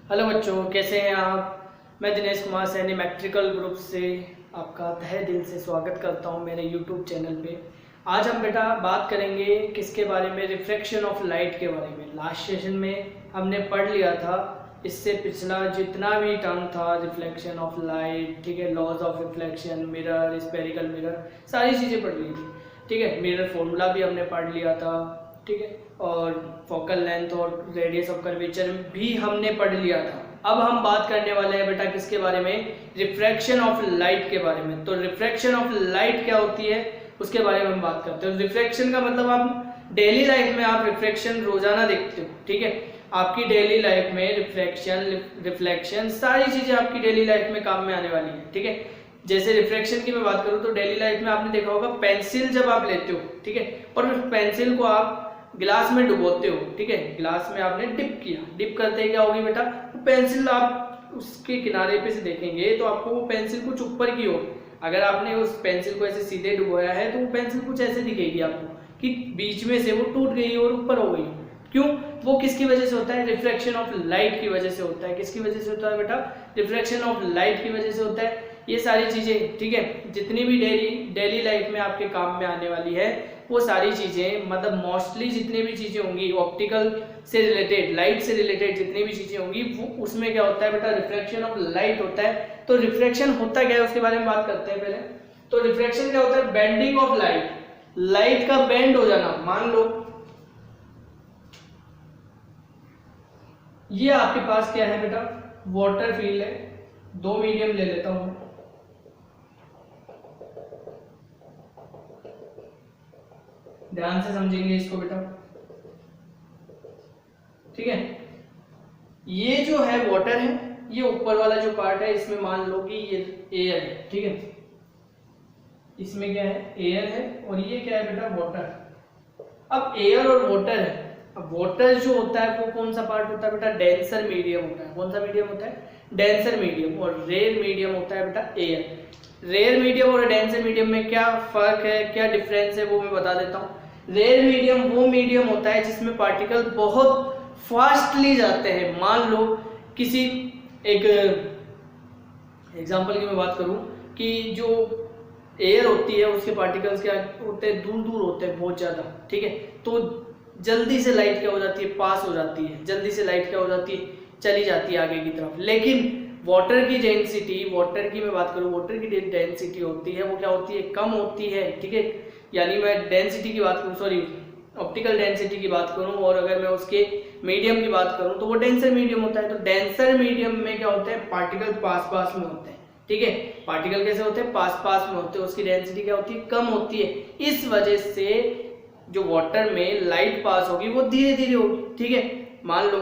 Hello बच्चों, कैसे हैं आप। मैं दिनेश कुमार सैनी मैट्रिकल ग्रुप से आपका तहे दिल से स्वागत करता हूं मेरे यूट्यूब चैनल पे। आज हम बेटा बात करेंगे किसके बारे में, रिफ्रैक्शन ऑफ लाइट के बारे में। लास्ट सेशन में हमने पढ़ लिया था, इससे पिछला जितना भी टर्म था, रिफ्लेक्शन ऑफ लाइट, ठीक है, laws of reflection, mirror, spherical mirror, सारी चीज़ें पढ़ ली थी, ठीक है। मिरर फॉर्मूला भी हमने पढ़ लिया था, ठीक है, और फोकल लेंथ और रेडियस ऑफ कर्वेचर भी हमने पढ़ लिया था। अब हम बात करने वाले हैं बेटा किसके बारे में, रिफ्रैक्शन ऑफ लाइट के बारे में। तो रिफ्रैक्शन ऑफ लाइट क्या होती है उसके बारे में हम बात करते हैं। रिफ्रैक्शन का मतलब आप डेली लाइफ में आप रिफ्रैक्शन रोजाना देखते हो, ठीक है। आपकी डेली लाइफ में रिफ्रैक्शन, रिफ्लेक्शन, सारी चीजें आपकी डेली लाइफ में काम में आने वाली है, ठीक है। जैसे रिफ्रैक्शन की मैं बात करूँ तो डेली लाइफ में आपने देखा होगा, पेंसिल जब आप लेते हो, ठीक है, और पेंसिल को आप गिलास में डुबोते हो, ठीक है, गिलास में आपने डिप किया, डिप करते ही क्या होगी बेटा, वो पेंसिल आप उसके किनारे पे से देखेंगे तो आपको वो पेंसिल कुछ ऊपर की ओर, अगर आपने उस पेंसिल को ऐसे सीधे डुबोया है तो वो पेंसिल कुछ ऐसे दिखेगी आपको कि बीच में से वो टूट गई और ऊपर हो गई। क्यों? वो किसकी वजह से होता है, रिफ्रैक्शन ऑफ लाइट की वजह से होता है। किसकी वजह से होता है बेटा, रिफ्रैक्शन ऑफ लाइट की वजह से होता है। ये सारी चीजें, ठीक है, जितनी भी डेली लाइफ में आपके काम में आने वाली है वो सारी चीजें, मतलब मोस्टली जितनी भी चीजें होंगी ऑप्टिकल से रिलेटेड, लाइट से रिलेटेड जितनी भी चीजें होंगी वो उसमें क्या होता है बेटा, रिफ्रैक्शन ऑफ लाइट होता है। तो रिफ्रैक्शन होता क्या है उसके बारे में बात करते हैं पहले। तो रिफ्रैक्शन क्या होता है, बेंडिंग ऑफ लाइट, लाइट का बेंड हो जाना। मान लो ये आपके पास क्या है बेटा, वाटर फील्ड है, दो मीडियम ले लेता हूं, ध्यान से समझेंगे इसको बेटा, ठीक है। ये जो है वाटर है, ये ऊपर वाला जो पार्ट है इसमें मान लो कि ये एयर है, ठीक है, इसमें क्या है, एयर है, और ये क्या है बेटा, वाटर। अब एयर और वाटर है, अब वाटर जो होता है वो कौन सा पार्ट होता है बेटा, डेंसर मीडियम होता है। कौन सा मीडियम होता है, डेंसर मीडियम। और रेयर मीडियम होता है बेटा एयर। रेयर मीडियम और डेंसर मीडियम में क्या फर्क है, क्या डिफरेंस है, वो मैं बता देता हूँ। रेयर मीडियम वो मीडियम होता है जिसमें पार्टिकल बहुत फास्टली जाते हैं। मान लो किसी एक एग्जांपल की मैं बात करूं कि जो एयर होती है उसके पार्टिकल्स क्या होते हैं, दूर दूर होते हैं बहुत ज्यादा, ठीक है। तो जल्दी से लाइट क्या हो जाती है, पास हो जाती है, जल्दी से लाइट क्या हो जाती है, चली जाती है आगे की तरफ। लेकिन वाटर की डेंसिटी, वाटर की मैं बात करूं, वाटर की डेंसिटी होती है वो क्या होती है, कम होती है, ठीक है। यानी मैं डेंसिटी की बात करूं, सॉरी ऑप्टिकल डेंसिटी की बात करूं, और अगर मैं उसके मीडियम की बात करूं तो वो डेंसर मीडियम होता है। तो डेंसर मीडियम में क्या होता है, पार्टिकल पास पास में होते हैं, ठीक है। पार्टिकल कैसे होते हैं, पास पास में होते हैं, उसकी डेंसिटी क्या होती है, कम होती है। इस वजह से जो वाटर में लाइट पास होगी वो धीरे धीरे होगी, ठीक है। मान लो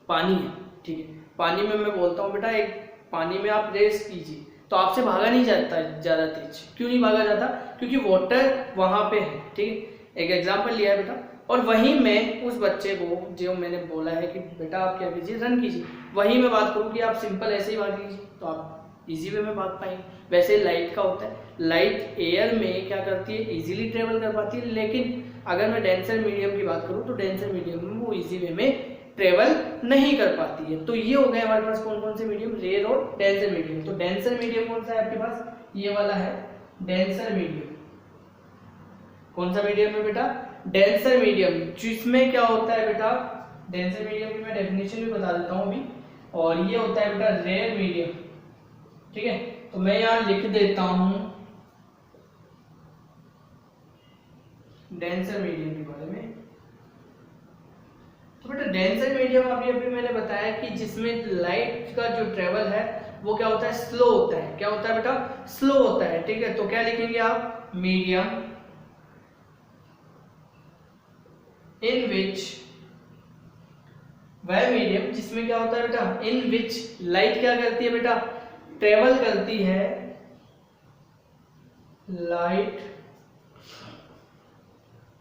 पानी है, ठीक है, पानी में मैं बोलता हूँ बेटा, एक पानी में आप रेस कीजिए तो आपसे भागा नहीं जाता ज्यादा तेज। क्यों नहीं भागा जाता, क्योंकि वाटर वहां पे है, ठीक है। एक एग्जांपल लिया है बेटा, और वहीं मैं उस बच्चे को जो मैंने बोला है कि बेटा आप क्या कीजिए, रन कीजिए, वहीं मैं बात करूँ कि आप सिंपल ऐसे ही भाग लीजिए तो आप इजी वे में भाग पाएंगे। वैसे लाइट का होता है, लाइट एयर में क्या करती है, इजीली ट्रेवल कर पाती है। लेकिन अगर मैं डेंसर मीडियम की बात करूँ तो डेंसर मीडियम में वो इजी वे में ट्रेवल नहीं कर पाती है। तो ये हो गए हमारे पास कौन कौन से मीडियम, रेयर और डेंसर मीडियम। तो डेंसर मीडियम कौन सा है आपके पास, ये वाला है डेंसर मीडियम। कौन सा मीडियम है बेटा, डेंसर मीडियम, जिसमें क्या होता है बेटा, डेंसर मीडियम की मैं डेफिनेशन भी बता देता हूं अभी। और ये होता है बेटा रेयर मीडियम, ठीक है। तो मैं यहां लिख देता हूं डेंसर मीडियम के बारे में। तो बेटा डेंसर मीडियम अभी मैंने बताया कि जिसमें लाइट का जो ट्रेवल है वो क्या होता है, स्लो होता है। क्या होता है बेटा, स्लो होता है, ठीक है। तो क्या लिखेंगे आप, मीडियम इन विच, वह मीडियम जिसमें क्या होता है बेटा, इन विच लाइट क्या करती है बेटा, ट्रेवल करती है, light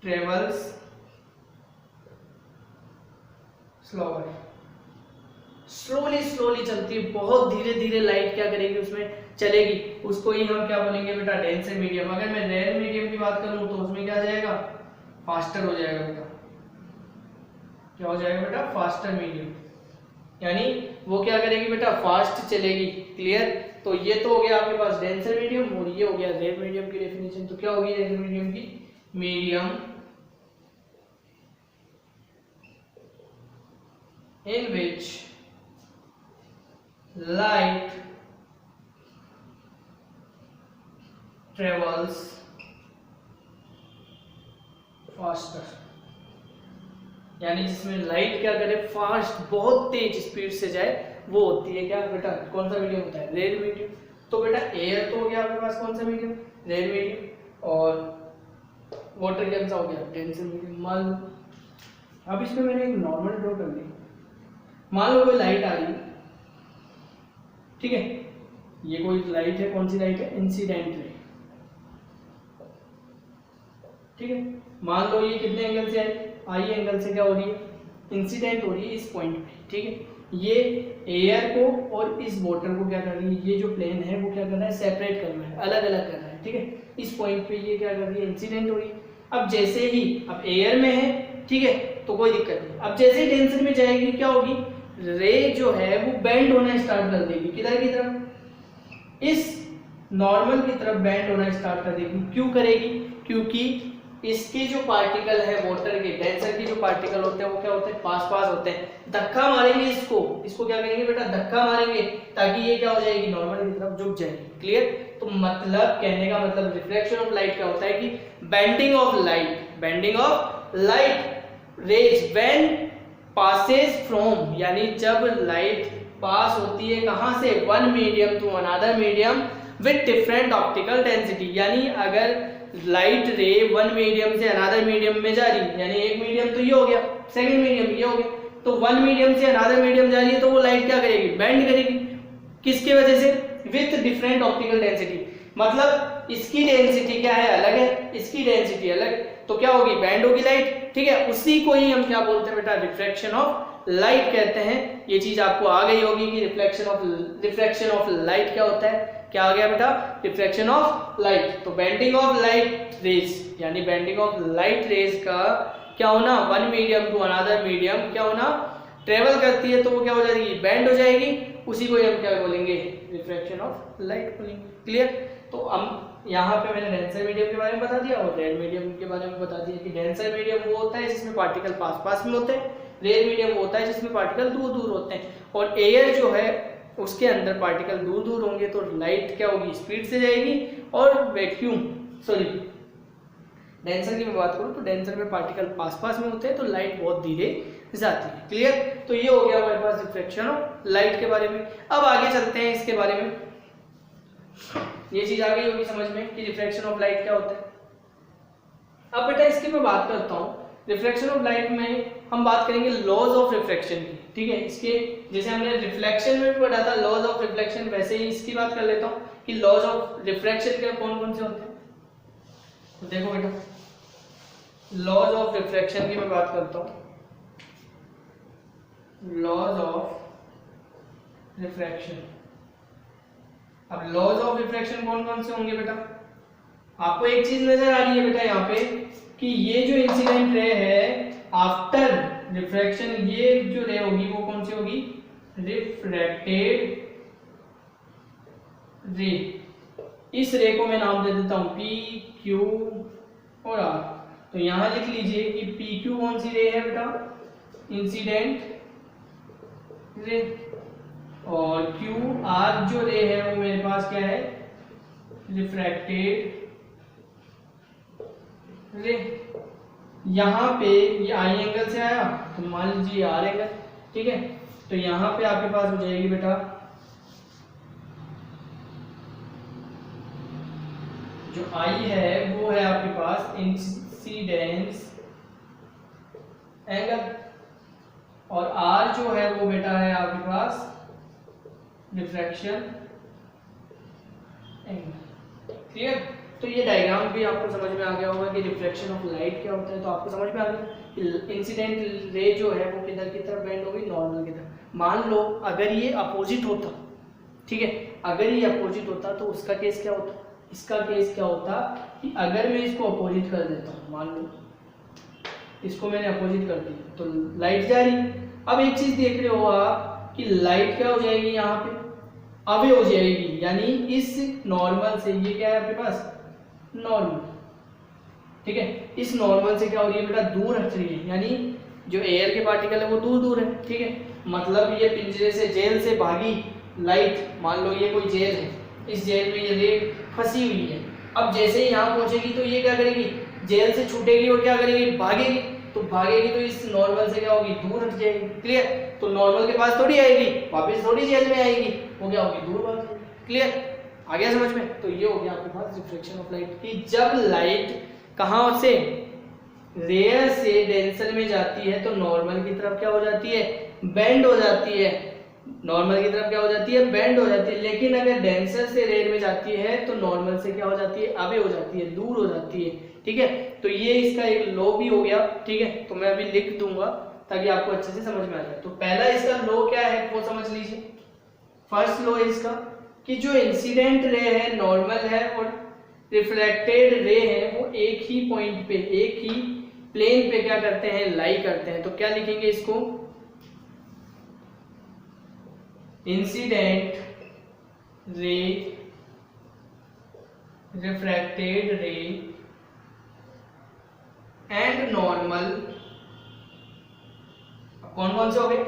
travels slowly, slowly slowly चलती है, बहुत धीरे धीरे लाइट क्या करेगी, उसमें चलेगी। उसको ही हम क्या बोलेंगे बेटा, डेंसर मीडियम। अगर मैं रेयर मीडियम की बात करूं तो उसमें क्या आ जाएगा, फास्टर हो जाएगा बेटा। क्या हो जाएगा बेटा, फास्टर मीडियम। यानी वो क्या करेगी बेटा, फास्ट चलेगी। क्लियर। तो ये तो हो गया आपके पास डेंसर मीडियम, और ये हो गया रेयर मीडियम की डेफिनेशन। तो क्या होगी रेयर मीडियम की, medium in which light travels faster, यानी जिसमें लाइट क्या करे, फास्ट बहुत तेज स्पीड से जाए, वो होती है क्या बेटा, कौन सा मीडियम होता है, रेयर मीडियम। तो बेटा एयर तो हो गया आपके पास कौन सा मीडियम, रेयर मीडियम, और वाटर कौन सा हो गया, डेंसर मीडियम। मान लो अब इसमें मैंने एक नॉर्मल ड्रॉ कर ली, मान लो कोई लाइट आ रही है, ठीक है, ये कोई लाइट है, कौन सी लाइट है, इंसिडेंट रे, ठीक है। मान लो ये कितने एंगल से आई एंगल से क्या हो रही है, इंसिडेंट हो रही है इस पॉइंट पे, ठीक है। ये एयर को और इस वाटर को क्या कर रही है, ये जो प्लेन है वो क्या कर रहा है, सेपरेट कर रहा है, अलग अलग कर रहा है, ठीक है। इस पॉइंट पे ये क्या कर रही है, इंसिडेंट हो रही है। अब जैसे ही अब एयर में है, ठीक है, तो कोई दिक्कत नहीं। अब जैसे ही डेंसर में जाएगी क्या होगी, रे जो है वो बेंड होना स्टार्ट कर देगी, किधर की तरफ, इस नॉर्मल की तरफ बेंड होना स्टार्ट कर देगी। क्यों करेगी, क्योंकि इसके जो पार्टिकल है वाटर के, डेंसर के जो पार्टिकल होते हैं वो क्या होते हैं, पास पास होते हैं, धक्का मारेंगे इसको क्या करेंगे बेटा, धक्का मारेंगे, ताकि ये क्या हो जाएगी, नॉर्मल की तरफ झुक जाएगी। क्लियर। तो मतलब कहने का मतलब रिफ्लेक्शन ऑफ लाइट क्या होता है कि bending of light rays when passes from, यानी जब लाइट पास होती है कहां से, one medium to another medium with different optical density, यानी अगर लाइट रे वन मीडियम से अनदर मीडियम में जा रही, यानी एक मीडियम तो ये हो गया, सेकंड मीडियम ये हो गया, तो वन मीडियम से अनदर मीडियम जा रही है, तो वो लाइट क्या करेगी, बेंड करेगी, किसकी वजह से, विथ डिफरेंट ऑप्टिकल डेंसिटी, मतलब इसकी डेंसिटी क्या है, अलग है, इसकी डेंसिटी अलग, तो क्या होगी, बैंड होगी लाइट, ठीक है। उसी को ही हम क्या बोलते हैं बेटा, रिफ्रैक्शन ऑफ लाइट कहते हैं। ये चीज आपको आ गई होगी कि रिफ्रैक्शन ऑफ लाइट क्या होता है, क्या आ गया बेटा, रिफ्रैक्शन ऑफ लाइट। तो बेंडिंग ऑफ लाइट रेज, यानी बेंडिंग ऑफ लाइट रेज का क्या होना, one medium to another medium क्या होना, ट्रेवल करती है, तो वो क्या हो जाएगी, बेंड हो जाएगी, उसी को हम क्या बोलेंगे, रिफ्रैक्शन ऑफ लाइट बोलेंगे। क्लियर। तो हम यहाँ पे मैंने डेंसर मीडियम के बारे में बता दिया और रेयर मीडियम के बारे में बता दिया कि डेंसर मीडियम वो होता है जिसमें पार्टिकल पास पास में होते हैं, रेयर मीडियम वो होता है जिसमें पार्टिकल दूर दूर होते हैं, और एयर जो है उसके अंदर पार्टिकल दूर दूर होंगे, तो लाइट क्या होगी, स्पीड से जाएगी, और डेंसर की मैं बात करूँ तो डेंसर में पार्टिकल पास पास में होते हैं, तो लाइट बहुत धीरे जाती है। क्लियर। तो ये हो गया हमारे पास रिफ्लेक्शन ऑफ लाइट के बारे में। अब आगे चलते हैं इसके बारे में, ये चीज आ गई होगी समझ में कि रिफ्लेक्शन ऑफ लाइट क्या होता है। अब बेटा इसकी मैं बात करता हूँ, रिफ्लेक्शन ऑफ लाइट में हम बात करेंगे लॉज ऑफ रिफ्लेक्शन की, ठीक है। इसके जैसे हमने रिफ्लेक्शन में भी पढ़ा था लॉज ऑफ रिफ्लेक्शन, वैसे ही इसकी बात कर लेता हूँ कि लॉज ऑफ रिफ्लेक्शन के कौन कौन से होते हैं। तो देखो बेटा, लॉज ऑफ रिफ्लेक्शन की मैं बात करता हूँ, लॉज ऑफ रिफ्रैक्शन। अब लॉज ऑफ रिफ्रैक्शन कौन कौन से होंगे बेटा, आपको एक चीज नजर आ रही है बेटा यहाँ पे कि ये जो इंसिडेंट रे है आफ्टर रिफ्रैक्शन, ये जो रे होगी वो कौन सी होगी, रिफ्रैक्टेड रे। इस रे को मैं नाम दे देता हूं पी, क्यू और आर। तो यहां लिख लीजिए कि पी क्यू कौन सी रे है बेटा, इंसिडेंट रे, और क्यू आर जो रे है वो मेरे पास क्या है, रिफ्रैक्टेड रे। यहाँ पे ये आई एंगल से आया तो मान लीजिए आर एंगल, ठीक है। तो यहाँ पे आपके पास हो जाएगी बेटा जो आई है वो है आपके पास इंसिडेंस एंगल, और आर जो है वो बेटा है आपके पास रिफ्रैक्शन एंगल। क्लियर। तो ये डायग्राम भी आपको समझ में आ गया होगा कि रिफ्लेक्शन ऑफ लाइट क्या होता है। तो आपको समझ में आ गया कि इंसिडेंट रे जो है वो किधर की तरफ बेंड होगी, नॉर्मल की तरफ। मान लो अगर ये अपोजिट होता, ठीक है, अगर ये अपोजिट होता तो उसका केस क्या होता, इसका केस क्या होता कि अगर मैं इसको अपोजिट कर देता हूँ, मान लो इसको मैंने अपोजिट कर दिया तो लाइट जा रही है। अब एक चीज देख रहे हो आप कि लाइट क्या हो जाएगी, यहाँ पे अवे हो जाएगी, यानी इस नॉर्मल से, ये क्या है आपके पास नॉर्मल, ठीक है, इस नॉर्मल से क्या हो रही है बेटा दूर हट रही है, यानी जो एयर के पार्टिकल है वो दूर दूर है, ठीक है। मतलब ये पिंजरे से, जेल से भागी लाइट, मान लो ये कोई जेल है, इस जेल में ये रे फंसी हुई है, अब जैसे ही यहाँ पहुंचेगी तो ये क्या करेगी, जेल से छूटेगी और क्या करेगी, भागेगी, तो भागेगी तो इस नॉर्मल से क्या होगी, दूर हट जाएगी, क्लियर। तो नॉर्मल के पास थोड़ी आएगी, वापस थोड़ी जेल में आएगी, वो क्या होगी, दूर भाग जाएगी, क्लियर, आ गया समझ में। तो ये हो गया आपके पास रिफ्लेक्शन ऑफ लाइट, कि जब लाइट कहाँ से, रेयर से डेंसर में जाती है तो नॉर्मल की तरफ क्या हो जाती है, बेंड हो जाती है, नॉर्मल की तरफ क्या हो जाती है, बेंड हो जाती है। लेकिन अगर डेंसर से रेयर में जाती है तो नॉर्मल से क्या हो जाती है, अवे हो जाती है, दूर हो जाती है, ठीक है। तो ये इसका एक लॉ भी हो गया, ठीक है। तो मैं अभी लिख दूंगा ताकि आपको अच्छे से समझ में आ जाए। तो पहला इसका लॉ क्या है वो समझ लीजिए। फर्स्ट लॉ इसका कि जो इंसिडेंट रे है नॉर्मल है और रिफ्लेक्टेड रे है वो एक ही पॉइंट पे, एक ही प्लेन पे क्या करते हैं, लाई करते हैं। तो क्या लिखेंगे इसको, इंसिडेंट रे, रिफ्रैक्टेड रे एंड नॉर्मल, कौन कौन से हो गए,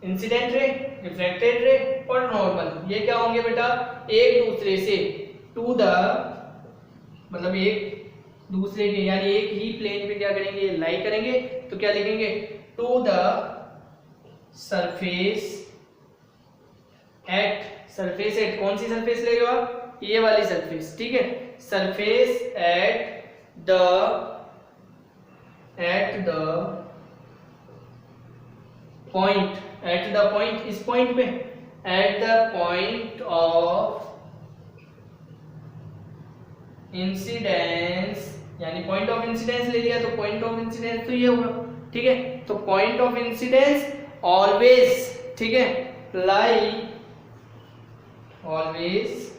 इंसिडेंट रे, रिफ्रैक्टेड रे और नॉर्मल, ये क्या होंगे बेटा, एक दूसरे से टू द, मतलब एक दूसरे के, यानी एक ही प्लेन पे क्या करेंगे, लाई करेंगे। तो क्या लिखेंगे, to the surface at, surface at, कौन सी सरफेस ले रहे हो आप, ये वाली सरफेस, ठीक है, surface at the point, at the point, इस पॉइंट पे, at the point of incidence, यानी पॉइंट ऑफ इंसिडेंस ले लिया तो पॉइंट ऑफ इंसिडेंस तो ये होगा, ठीक है। तो पॉइंट ऑफ इंसिडेंस ऑलवेज, ठीक है, lie, always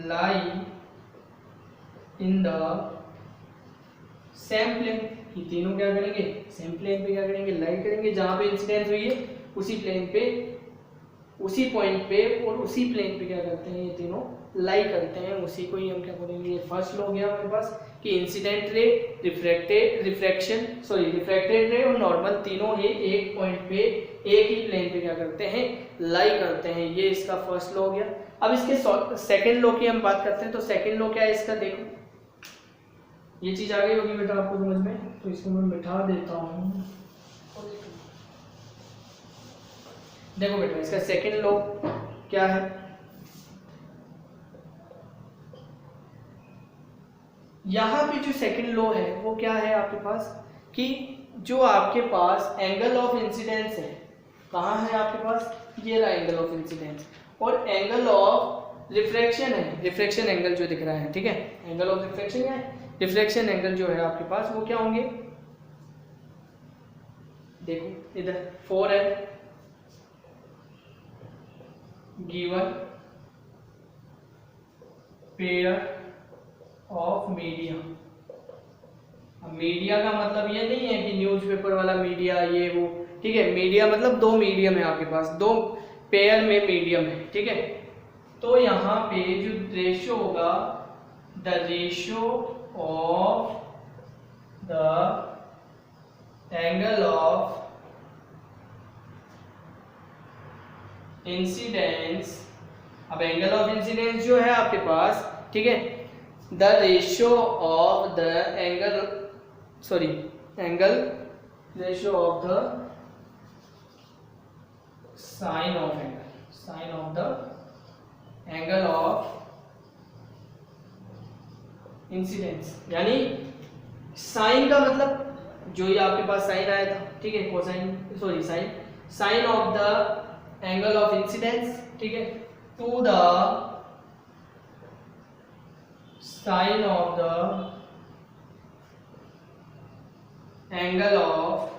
lie in the same plane, ये तीनों क्या करेंगे, सेम प्लेन पे क्या करेंगे, लाई करेंगे, जहां पे इंसिडेंस हुई है उसी प्लेन पे, उसी पॉइंट पे और उसी प्लेन पे क्या करते हैं, ये तीनों लाई करते हैं, उसी को ही हम क्या बोलेंगे, ये फर्स्ट लॉ हो गया हमारे पास कि इंसिडेंट रे, रिफ्रैक्टेड रे और नॉर्मल तीनों ही एक पॉइंट पे, एक ही प्लेन पे क्या करते हैं, लाई करते हैं। ये इसका फर्स्ट लॉ हो गया। अब इसके सेकंड लॉ की हम बात करते हैं। तो सेकंड लॉ क्या है इसका, देखो ये चीज आ गई होगी बेटा आपको समझ में, तो इसको मैं मिटा देता हूँ। देखो बेटा इसका सेकंड लॉ क्या है, यहां पे जो सेकंड लॉ है वो क्या है आपके पास, कि जो आपके पास एंगल ऑफ इंसिडेंस है, कहाँ है आपके पास, ये रहा एंगल ऑफ इंसिडेंस, और एंगल ऑफ रिफ्रैक्शन है, रिफ्रैक्शन एंगल जो दिख रहा है, ठीक है, एंगल ऑफ रिफ्रैक्शन क्या है, रिफ्रैक्शन एंगल जो है आपके पास वो क्या होंगे, देखो इधर 4 है given pair of media. Media का मतलब ये नहीं है कि न्यूज़पेपर वाला मीडिया ये वो, ठीक है, मीडिया मतलब दो मीडियम है आपके पास, दो पेयर में मीडियम है, ठीक है। तो यहाँ पे जो रेशियो होगा, the ratio of the angle of incidence, अब एंगल ऑफ इंसिडेंस जो है आपके पास, ठीक है, the ratio of the angle, sorry angle, ratio of the sine of angle, sine of the angle of incidence, यानी साइन का मतलब जो ये आपके पास साइन आया था, ठीक है, cosine, sorry sine, sine of the angle of incidence, ठीक है, to the sine of the angle of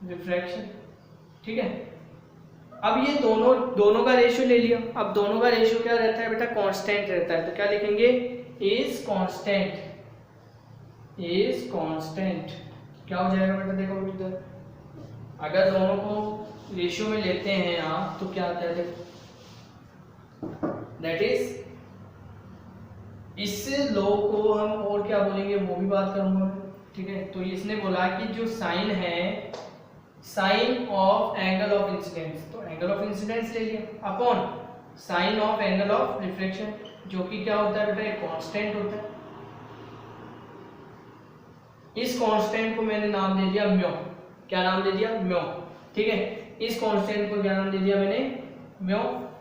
refraction, ठीक है। अब ये दोनों का रेशियो ले लिया। अब दोनों का रेशियो क्या रहता है बेटा, कांस्टेंट रहता है। तो क्या लिखेंगे, इज कांस्टेंट, इज कांस्टेंट, क्या हो जाएगा बेटा, देखो इधर अगर दोनों को रेशियो में लेते हैं आप तो क्या आता है, देखो दैट इज, इस लॉ को हम और क्या बोलेंगे वो भी बात करूंगा, ठीक है। तो इसने बोला कि जो साइन है, sine of angle of incidence, तो एंगल ऑफ इंसिडेंस ले लिया upon sine of angle of reflection, जो कि क्या होता है बेटा, एक कांस्टेंट होता है। इस कांस्टेंट को मैंने नाम दे दिया म्यू, क्या नाम दे दिया, म्यू, ठीक है। इस कांस्टेंट को क्या नाम दे दिया मैंने, म्यू,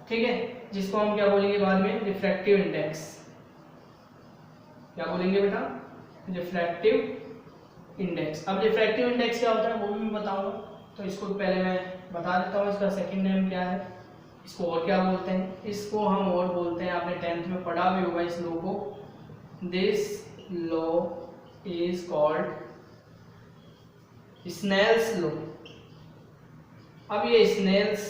ठीक है, जिसको हम क्या बोलेंगे बाद में, रिफ्रैक्टिव इंडेक्स। क्या बोलेंगे बेटा, रिफ्रैक्टिव इंडेक्स। अब रिफ्रैक्टिव इंडेक्स क्या होता है वो भी मैं बताऊंगा, तो इसको पहले मैं बता देता हूँ, इसका सेकंड नेम क्या है, इसको और क्या बोलते हैं, इसको हम और बोलते हैं, आपने 10th में पढ़ा भी होगा इस लॉ को, this law is called Snell's law. अब ये स्नेल्स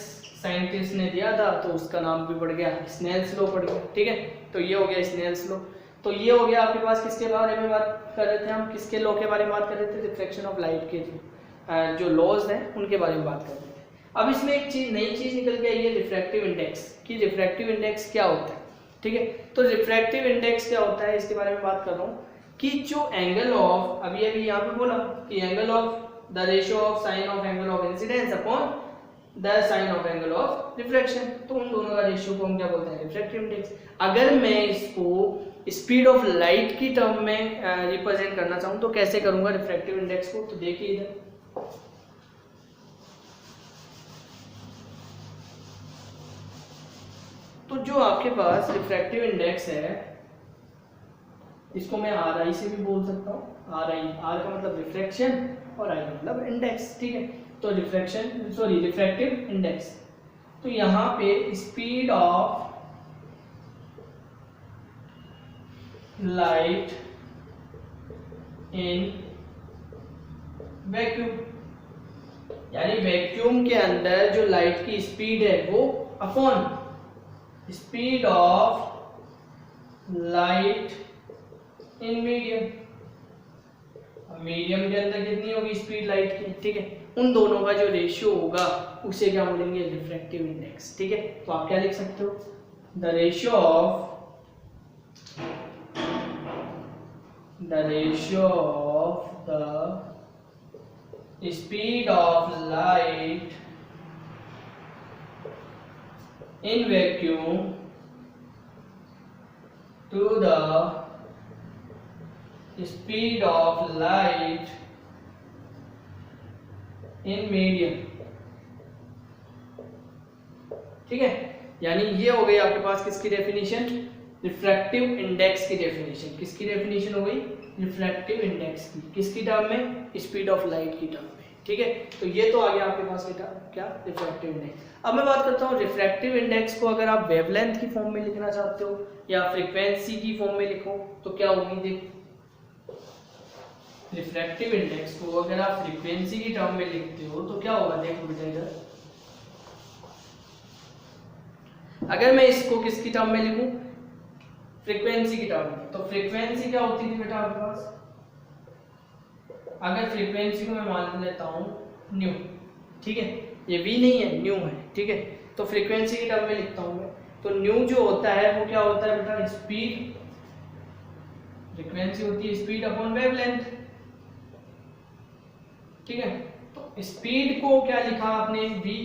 साइंटिस्ट ने दिया था तो उसका नाम भी पड़ गया, स्नेल्स लॉ पड़ गया, ठीक है। तो ये हो गया स्नेल्स लॉ। तो ये हो गया आपके पास, किसके बारे में बात कर रहे थे हम, किसके लॉ के बारे में बात कर रहे थे, रिफ्लेक्शन ऑफ लाइट के जो लॉज हैं उनके बारे में बात कर रहे थे। अब इसमें एक चीज, नई चीज निकल के आई है, रिफ्रैक्टिव इंडेक्स, कि रिफ्रैक्टिव इंडेक्स क्या होता है, ठीक है। तो रिफ्रैक्टिव इंडेक्स क्या होता है इसके बारे में बात कर रहा हूँ, कि जो एंगल ऑफ, अभी यहाँ पे बोला कि angle of the ratio of sine of angle of incidence upon the sine of angle of refraction, तो उन दोनों का रेशियो को हम क्या बोलते हैं, रिफ्रैक्टिव इंडेक्स। अगर मैं इसको स्पीड ऑफ लाइट की टर्म में रिप्रेजेंट करना चाहूँ तो कैसे करूंगा रिफ्रैक्टिव इंडेक्स को, तो देखिए इधर, तो जो आपके पास रिफ्रैक्टिव इंडेक्स है, इसको मैं आर आई से भी बोल सकता हूँ, आर आई, आर का मतलब रिफ्रैक्शन और आई मतलब इंडेक्स, ठीक है। तो रिफ्रैक्शन, सॉरी रिफ्रैक्टिव इंडेक्स, तो यहाँ पे speed of light in vacuum, यानी वैक्यूम के अंदर जो लाइट की स्पीड है वो upon speed of light in medium, medium के अंदर कितनी होगी स्पीड लाइट की, ठीक है, उन दोनों का जो रेशियो होगा उसे क्या बोलेंगे, रिफ्रैक्टिव इंडेक्स, ठीक है। तो आप क्या लिख सकते हो, the ratio of the speed of light in vacuum to the speed of light in medium, ठीक है। यानी ये हो गई आपके पास किसकी डेफिनेशन, रिफ्रैक्टिव इंडेक्स की डेफिनेशन। किसकी डेफिनेशन हो गई, रिफ्रैक्टिव इंडेक्स की, किसकी टर्म में, स्पीड ऑफ लाइट की टर्म में, ठीक है। तो ये तो आ गया आपके पास क्या, रिफ्रैक्टिव इंडेक्स। अब मैं बात करता हूँ रिफ्रैक्टिव इंडेक्स को अगर आप वेवलेंथ की फॉर्म में लिखना चाहते हो या फ्रीक्वेंसी की फॉर्म में लिखो तो क्या होगी, देखो रिफ्रैक्टिव इंडेक्स को अगर आप फ्रीक्वेंसी की टर्म में लिखते हो तो क्या होगा, देखो बेटा इधर, अगर मैं इसको किसकी टर्म में लिखूं, फ्रीक्वेंसी की टर्म में, तो फ्रीक्वेंसी क्या होती थी बेटा आपके पास, अगर फ्रीक्वेंसी को मैं मान लेता हूं न्यू, ठीक है, ये वी नहीं है न्यू है, ठीक है। तो फ्रीक्वेंसी की टर्म में लिखता हूं मैं, तो न्यू जो होता है वो क्या होता है बेटा, स्पीड, फ्रीक्वेंसी होती है स्पीड अपॉन वेवलेंथ, ठीक है। तो स्पीड को क्या लिखा आपने, वी,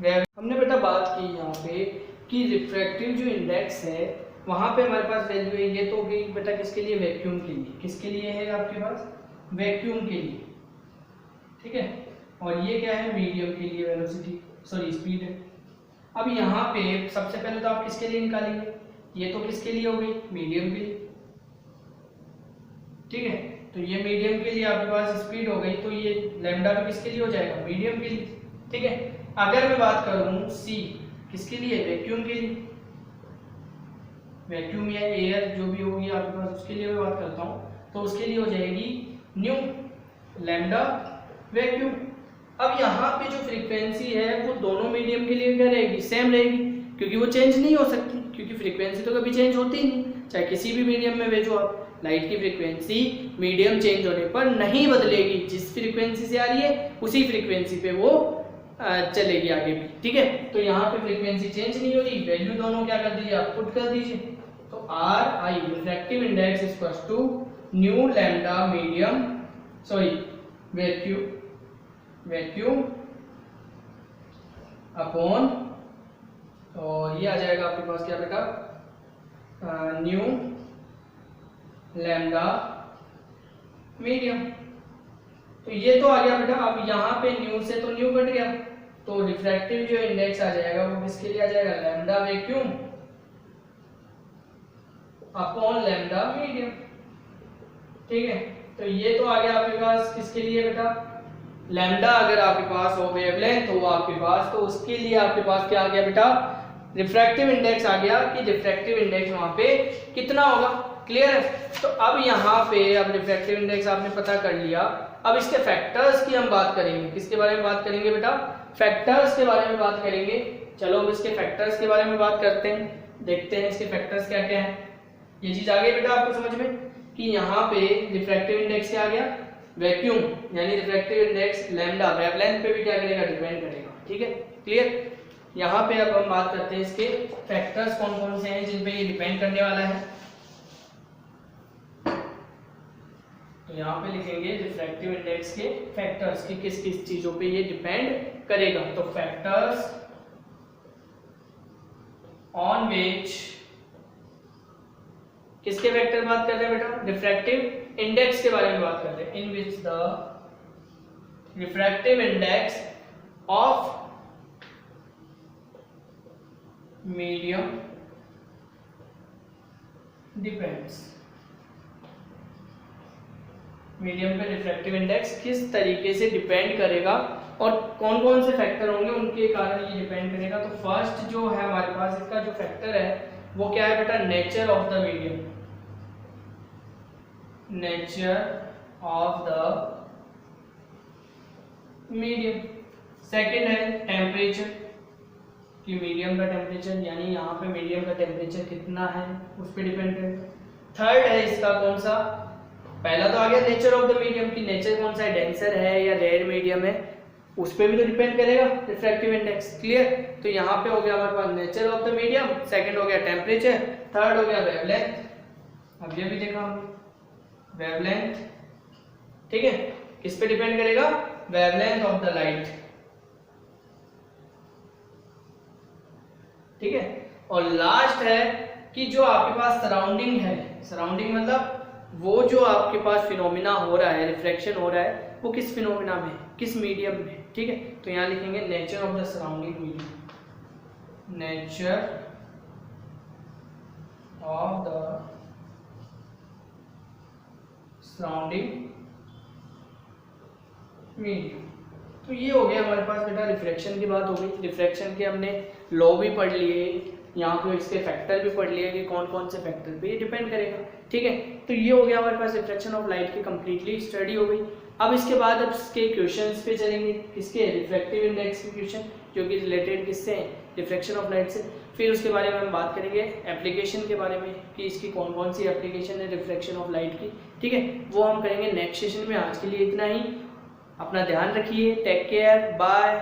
वेव। हमने बेटा बात की यहाँ पे कि रिफ्रैक्टिव जो इंडेक्स है वहां पे हमारे पास वैल्यू है, ये तो गई बेटा किसके लिए, वैक्यूम के लिए, किसके लिए है आपके पास, वैक्यूम के लिए, ठीक है। और ये क्या है, मीडियम के लिए वेलोसिटी, सॉरी स्पीड है। अब यहाँ पे सबसे पहले तो आप किसके लिए निकालेंगे, ये तो किसके लिए हो गई, मीडियम के लिए, ठीक है। तो ये मीडियम के लिए आपके पास स्पीड हो गई, तो ये लैम्डा भी किसके लिए हो जाएगा, मीडियम के लिए, ठीक है। अगर मैं बात करूं सी, किसके लिए, वैक्यूम के लिए, वैक्यूम या एयर जो भी होगी आपके पास उसके लिए मैं बात करता हूं, तो उसके लिए हो जाएगी न्यू लैम्डा वैक्यूम। अब यहाँ पे जो फ्रीक्वेंसी है वो दोनों मीडियम के लिए क्या रहेगी, सेम रहेगी, क्योंकि वो चेंज नहीं हो सकती, क्योंकि फ्रीक्वेंसी तो कभी चेंज होती ही नहीं, चाहे किसी भी मीडियम में भेजो आप। लाइट की फ्रीक्वेंसी मीडियम चेंज होने पर नहीं बदलेगी, जिस फ्रीक्वेंसी से आ रही है उसी फ्रीक्वेंसी पे वो चलेगी आगे भी, ठीक है। तो यहाँ पे फ्रीक्वेंसी चेंज नहीं हो रही, वैल्यू दोनों क्या कर दीजिए, आप पुट कर दीजिए। तो R I refractive index is equal to mu lambda medium vacuum upon, और ये आ जाएगा आपके पास क्या बेटा, न्यू लैम्डा मीडियम। तो ये तो आ गया बेटा। अब यहाँ पे न्यू से तो न्यू कट गया, तो रिफ्रैक्टिव जो इंडेक्स आ जाएगा वो किसके लिए आ जाएगा, lambda vacuum upon lambda medium, ठीक है। तो ये तो आ गया आपके पास किसके लिए बेटा, लैम्डा अगर आपके पास हो वेवलेंथ हो आपके पास, तो उसके लिए आपके पास क्या आ गया बेटा, रिफ्रैक्टिव इंडेक्स आ गया कि रिफ्रैक्टिव इंडेक्स वहां पे कितना होगा, क्लियर है। तो अब यहाँ पे अब रिफ्रैक्टिव इंडेक्स आपने पता कर लिया, अब इसके फैक्टर्स की हम बात करेंगे। किसके बारे में बात करेंगे बेटा, फैक्टर्स के बारे में बात करेंगे। चलो अब इसके फैक्टर्स के बारे में बात करते हैं, देखते हैं इसके फैक्टर्स क्या क्या है। ये चीज आ गई बेटा आपको समझ में कि यहाँ पे रिफ्रैक्टिव इंडेक्स क्या आ गया, वैक्यूम, यानी रिफ्रैक्टिव इंडेक्स लैम्डा वेवलेंथ पे भी क्या करेगा, डिपेंड करेगा, ठीक है, क्लियर। यहाँ पे अब हम बात करते हैं इसके फैक्टर्स कौन कौन से हैं जिन पे ये डिपेंड करने वाला है। तो यहाँ पे लिखेंगे रिफ्रैक्टिव इंडेक्स के फैक्टर्स की किस किस चीजों पे ये डिपेंड करेगा। तो फैक्टर्स ऑन विच, किसके फैक्टर बात कर रहे हैं बेटा, रिफ्रैक्टिव इंडेक्स के बारे में बात कर रहे हैं। In which the refractive index of medium depends, medium पे रिफ्रैक्टिव इंडेक्स किस तरीके से डिपेंड करेगा और कौन कौन से फैक्टर होंगे उनके कारण ये डिपेंड करेगा। तो फर्स्ट जो है हमारे पास इसका जो फैक्टर है वो क्या है बेटा, nature of the medium, nature of the medium. Second है टेम्परेचर, कि मीडियम का टेम्परेचर, यानी यहाँ पे मीडियम का टेम्परेचर कितना है उस पर डिपेंड करेगा। थर्ड है इसका कौन सा, पहला तो आ गया नेचर ऑफ द मीडियम, की नेचर कौन सा है, डेंसर है या रेयर मीडियम है, उस पर भी तो डिपेंड करेगा रिफ्रैक्टिव इंडेक्स, क्लियर। तो यहाँ पे हो गया हमारे पास nature of the medium, second हो गया टेम्परेचर, थर्ड हो गया वेवलेंथ। अब ये भी देखा हमने वेवलेंथ, ठीक है, किस पे डिपेंड करेगा, वेवलेंथ ऑफ द लाइट, ठीक है। और लास्ट है कि जो आपके पास सराउंडिंग है, सराउंडिंग मतलब वो जो आपके पास फिनोमिना हो रहा है, रिफ्रैक्शन हो रहा है, वो किस फिनोमिना में, किस मीडियम में, ठीक है। तो यहाँ लिखेंगे nature of the surrounding medium, nature of the surrounding medium. तो ये हो गया हमारे पास बेटा, रिफ्रैक्शन की बात हो गई। रिफ्रैक्शन के हमने लॉ भी पढ़ लिए, यहाँ पे इसके फैक्टर भी पढ़ लिए कि कौन कौन से फैक्टर पे ये डिपेंड करेगा, ठीक है। तो ये हो गया हमारे पास रिफ्रैक्शन ऑफ लाइट की कंप्लीटली स्टडी हो गई। अब इसके बाद अब इसके क्वेश्चंस पे चलेंगे, किसके, रिफ्रैक्टिव इंडेक्स के क्वेश्चन, जो कि रिलेटेड किससे हैं, रिफ्रैक्शन ऑफ लाइट से। फिर उसके बारे में हम बात करेंगे एप्लीकेशन के बारे में कि इसकी कौन कौन सी एप्लीकेशन है रिफ्रैक्शन ऑफ लाइट की, ठीक है, वो हम करेंगे नेक्स्ट सेशन में। आज के लिए इतना ही, अपना ध्यान रखिए, टेक केयर, बाय।